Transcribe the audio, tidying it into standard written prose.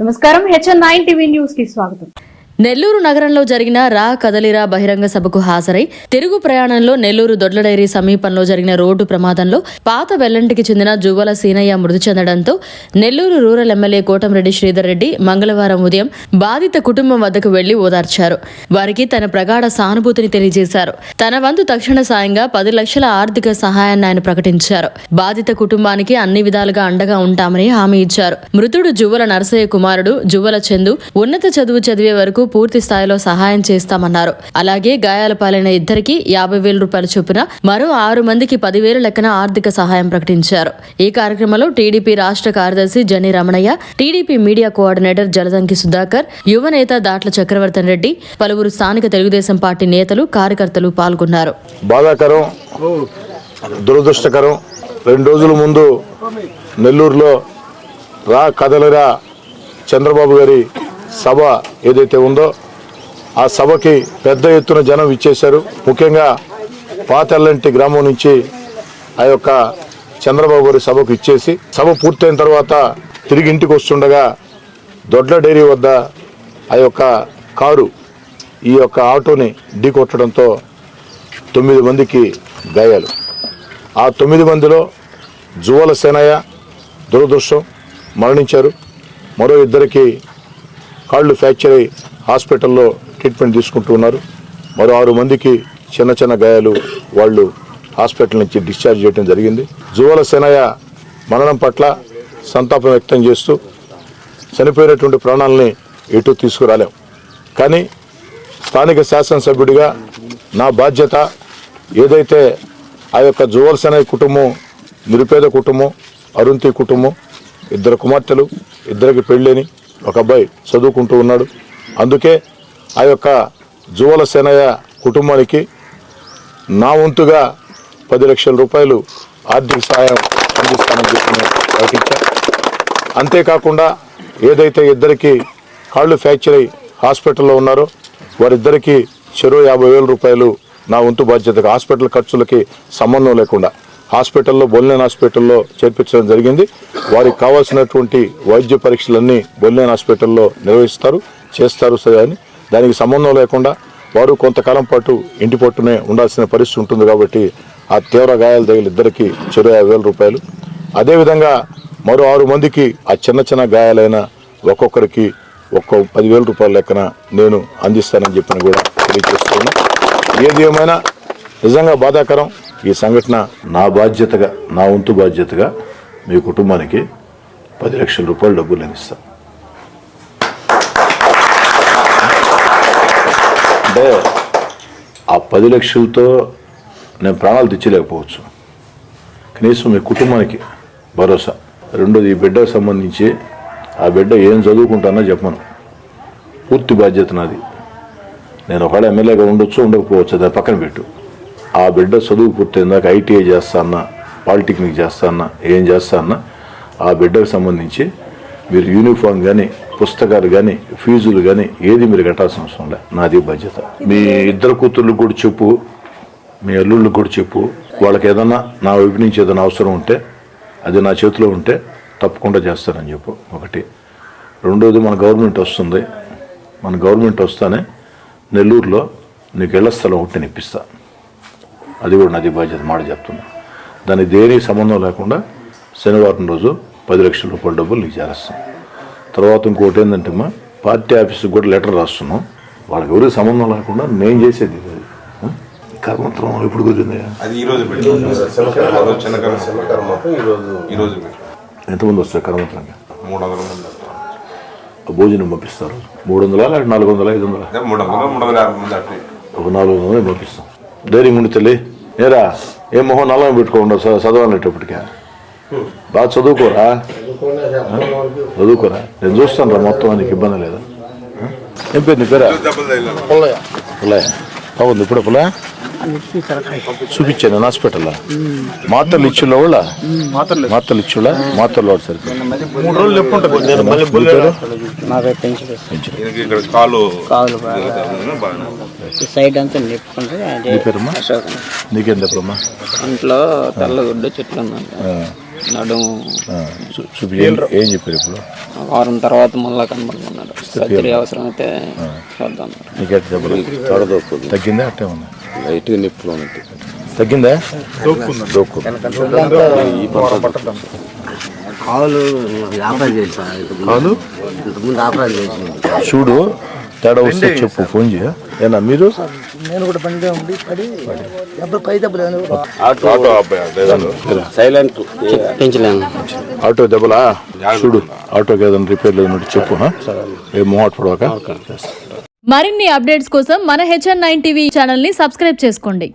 నమస్కారం HN9 TV news కి స్వాగతం. నెల్లూరు నగరంలో జరిగిన రా కదలిరా బహిరంగ సభకు హాజరై తిరుగు ప్రయాణంలో నెల్లూరు దొడ్ల డైరీ సమీపంలో జరిగిన రోడ్డు ప్రమాదంలో పాత వెల్లంటికి చెందిన జువ్వల సీనయ్య మృతి చెందడంతో నెల్లూరు రూరల్ ఎమ్మెల్యే కోటంరెడ్డి శ్రీధర్ రెడ్డి మంగళవారం ఉదయం బాధిత కుటుంబం వద్దకు వెళ్లి ఓదార్చారు. వారికి తన ప్రగాఢ సానుభూతిని తెలియజేశారు. తన వంతు తక్షణ సాయంగా 10 లక్షల ఆర్థిక సహాయాన్ని ఆయన ప్రకటించారు. బాధిత కుటుంబానికి అన్ని విధాలుగా అండగా ఉంటామని హామీ ఇచ్చారు. మృతుడు జువ్వల నరసయ్య కుమారుడు జువ్వల చందు ఉన్నత చదువు చదివే వరకు పూర్తి స్థాయిలో సహాయం చేస్తామన్నారు. అలాగే గాయాల పాలైన ఇద్దరికి 50,000 రూపాయల చొప్పున మరో 6 మందికి 10,000 లెక్కన ఆర్థిక సహాయం ప్రకటించారు. ఈ కార్యక్రమంలో టీడీపీ రాష్ట్ర కార్యదర్శి Jani Ramanaiah, TDP media coordinator Jaladanki Sudhakar, యువ నేత దాట్ల చక్రవర్తన్ రెడ్డి, పలువురు స్థానిక తెలుగుదేశం పార్టీ నేతలు, కార్యకర్తలు పాల్గొన్నారు. బాధాకరం, దురదృష్టకరం. 2 రోజుల ముందు నెల్లూరులో రా కదలిరా చంద్రబాబు గారి సభ ఏదైతే ఉందో ఆ సభకి పెద్ద ఎత్తున జనం ఇచ్చేశారు. ముఖ్యంగా పాతెల్లంటి గ్రామం నుంచి ఆ యొక్క చంద్రబాబు గారి సభకు ఇచ్చేసి సభ పూర్తయిన తర్వాత తిరిగి ఇంటికి వస్తుండగా దొడ్ల డైరీ వద్ద ఆ యొక్క కారు ఈ యొక్క ఆటోని ఢీకొట్టడంతో 9 మందికి గాయాలు. ఆ 9 మందిలో జువ్వల సేనయ్య దురదృష్టం మరణించారు. మరో 2కి కాళ్ళు ఫ్రాక్చర్ అయి హాస్పిటల్లో ట్రీట్మెంట్ తీసుకుంటూ ఉన్నారు. మరో 6 మందికి చిన్న చిన్న గాయాలు, వాళ్ళు హాస్పిటల్ నుంచి డిశ్చార్జ్ చేయడం జరిగింది. జువ్వల సేనయ్య మరణం పట్ల సంతాపం వ్యక్తం చేస్తూ చనిపోయినటువంటి ప్రాణాలని ఎటు తీసుకురాలేం. కానీ స్థానిక శాసనసభ్యుడిగా నా బాధ్యత ఏదైతే ఆ యొక్క జువ్వల సేనయ్య కుటుంబం నిరుపేద కుటుంబం, అరుంతి కుటుంబం, 2 కుమార్తెలు, 2కి పెళ్ళని, ఒక అబ్బాయి చదువుకుంటూ ఉన్నాడు. అందుకే ఆ యొక్క జువ్వల సేనయ్య కుటుంబానికి నా వంతుగా 10 లక్షల రూపాయలు ఆర్థిక సహాయం అందిస్తానని చెప్పి ప్రకటించారు. అంతేకాకుండా ఏదైతే 2కి కాళ్ళు ఫ్రాక్చర్ అయి హాస్పిటల్లో ఉన్నారో వారిద్దరికీ చెరో 50,000 రూపాయలు నా వంతు బాధ్యతగా హాస్పిటల్ ఖర్చులకి సంబంధం లేకుండా హాస్పిటల్లో బొల్లేన్ హాస్పిటల్లో చేర్పించడం జరిగింది. వారికి కావాల్సినటువంటి వైద్య పరీక్షలన్నీ బొల్లేన్ హాస్పిటల్లో చేస్తారు అని దానికి సంబంధం లేకుండా వారు కొంతకాలం పాటు ఇంటి పట్టునే ఉండాల్సిన పరిస్థితి ఉంటుంది. కాబట్టి ఆ తీవ్ర గాయాలు తగిలి 2కి చెరో 50,000 రూపాయలు. అదేవిధంగా మరో 6 మందికి ఆ చిన్న చిన్న గాయాలైన ఒక్కొక్కరికి 10,000 రూపాయల లెక్కన నేను అందిస్తానని చెప్పిన కూడా తెలియజేస్తున్నా. ఏది ఏమైనా నిజంగా బాధాకరం ఈ సంఘటన. నా బాధ్యతగా, నా వంతు బాధ్యతగా మీ కుటుంబానికి 10 లక్షల రూపాయలు డబ్బులు నేను ఇస్తాను. అంటే ఆ 10 లక్షలతో నేను ప్రాణాలు తెచ్చలేకపోవచ్చు. కనీసం మీ కుటుంబానికి భరోసా. రెండోది, ఈ బిడ్డకు సంబంధించి ఆ బిడ్డ ఏం చదువుకుంటానో చెప్పను. పూర్తి బాధ్యత నాది. నేను ఒకవేళ ఎమ్మెల్యేగా ఉండొచ్చు, ఉండకపోవచ్చు, దాన్ని పక్కన పెట్టు. ఆ బిడ్డ చదువు పూర్తయిందాక ITI చేస్తా అన్నా, పాలిటెక్నిక్ చేస్తా అన్నా, ఏం చేస్తా అన్నా ఆ బిడ్డకు సంబంధించి మీరు యూనిఫామ్ కానీ, పుస్తకాలు కానీ, ఫీజులు కానీ ఏది మీరు కట్టాల్సిన అవసరం లే. నాది బాధ్యత. మీ 2 కూతుర్లకు కూడా చెప్పు, మీ అల్లుళ్ళకు కూడా చెప్పు. వాళ్ళకి ఏదన్నా నా వైపు నుంచి ఏదైనా అవసరం ఉంటే అది నా చేతిలో ఉంటే తప్పకుండా చేస్తానని చెప్పు. ఒకటి. రెండోది, మన గవర్నమెంట్ వస్తుంది. మన గవర్నమెంట్ వస్తానే నెల్లూరులో నీకు ఇళ్ల స్థలం ఒకటి ఇప్పిస్తా. అది కూడా నాది బాధ్యత, మాట చెప్తున్నా. దానికి దేనికి సంబంధం లేకుండా శనివారం రోజు 10 లక్షల రూపాయల డబ్బులు నీకు చేస్తాం. తర్వాత ఇంకోటి ఏంటంటే పార్టీ ఆఫీస్కి కూడా లెటర్ రాస్తున్నాం. వాళ్ళకి ఎవరికి సంబంధం లేకుండా నేను చేసేది కర్మంత్రం. ఇప్పుడు కుదిరింది ఎంతమంది వస్తారు కర్మంత్రంగా? 300 మంది భోజనం పంపిస్తారు. 300 లేక 400, 500? 400 పంపిస్తాం. ధైర్యం ఉండి తల్లి. ఏరా ఏ మొహం నల్లని పెట్టుకోకుండా చదవాలనేటప్పటికే బాగా చదువుకోరా. నేను చూస్తాను రా మొత్తం. నీకు ఇబ్బంది లేదా? ఏం పేరు నీ పేరా? పుల్లయ్య. అవును, ఇప్పుడు పుల్ల చూపించాను హాస్పిటల్లో. మాత్రలు ఇచ్చులో వాళ్ళ మాత్రలు ఇచ్చులా మాత్రలు వాడు సరిగ్గా 3 రోజులు ఎప్పుడు నీకేం చెప్పమ్మా? ఇంట్లో తెల్లగుడ్డ చెట్లు నడుము చూపి ఏం చెప్పారు ఇప్పుడు? వారం తర్వాత మళ్ళా కనబడుతున్నాడు. సర్జరీ అవసరం అయితే చూద్దాం. నీకు దెబ్బలు తగ్గిందా? అట్టే ఉందా? లైట్గా నిప్పులో ఉంది. తగ్గిందా? కాలు ఆపరేట్ చేశాను. కాలు ఇంతకుముందు ఆపరేట్ చేసింది. చూడు, తేడా వస్తే చెప్పు, ఫోన్ చేయ. ఏనా మీరు? నేను కూడా బండి ఉండి పడి పై దెబ్బలు సైలెంట్ పెంచలేము. ఆటో దెబ్బలా? చూడు, ఆటోకి ఏదైనా రిపేర్ లేదన్నట్టు చెప్పు. ఏ మోహట్ పడవాక. మరిన్ని అప్డేట్స్ కోసం మన HN9 టీవీ ఛానల్ ని సబ్స్క్రైబ్ చేసుకోండి.